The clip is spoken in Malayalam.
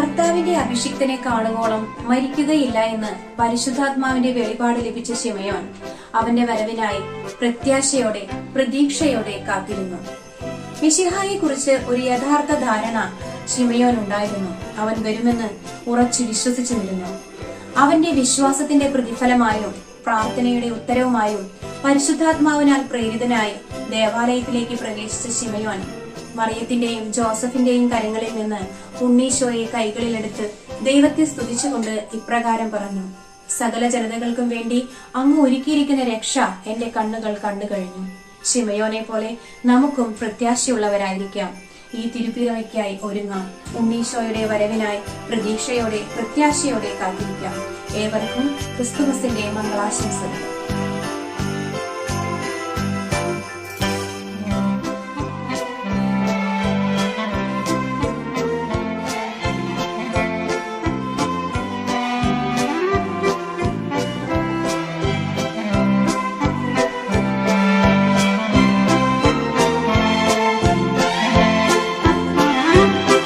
കർത്താവിന്റെ അഭിഷിക്തനെ കാണുവോളം മരിക്കുകയില്ല എന്ന് പരിശുദ്ധാത്മാവിന്റെ വെളിപാട് ലഭിച്ച ശിമയോൻ അവന്റെ വരവിനായി പ്രത്യാശയോടെ പ്രതീക്ഷയോടെ കാത്തിരുന്നു. മിശിഹായെ കുറിച്ച് ഒരു യഥാർത്ഥ ധാരണ ശിമയോൻ ഉണ്ടായിരുന്നു. അവൻ വരുമെന്ന് ഉറച്ചു വിശ്വസിച്ചു നിന്നു. അവന്റെ വിശ്വാസത്തിന്റെ പ്രതിഫലമായും പ്രാർത്ഥനയുടെ ഉത്തരവുമായും പരിശുദ്ധാത്മാവിനാൽ പ്രേരിതനായി ദേവാലയത്തിലേക്ക് പ്രവേശിച്ച ശിമയോൻ മറിയത്തിന്റെയും ജോസഫിന്റെയും കരങ്ങളിൽ നിന്ന് ഉണ്ണീശോയെ കൈകളിലെടുത്ത് ദൈവത്തെ സ്തുതിച്ചുകൊണ്ട് ഇപ്രകാരം പറഞ്ഞു: സകല ജനതകൾക്കും വേണ്ടി അങ്ങ് ഒരുക്കിയിരിക്കുന്ന രക്ഷ എന്റെ കണ്ണുകൾ കണ്ടു കഴിഞ്ഞു. ശിമയോനെ പോലെ നമുക്കും പ്രത്യാശയുള്ളവരായിരിക്കാം. ഈ തിരുപ്പിറവയ്ക്കായി ഒരുങ്ങാം. ഉണ്ണീശോയുടെ വരവിനായി പ്രതീക്ഷയോടെ പ്രത്യാശയോടെ കാത്തിരിക്കാം. ഏവർക്കും ക്രിസ്തുമസിന്റെ മംഗളാശംസകൾ.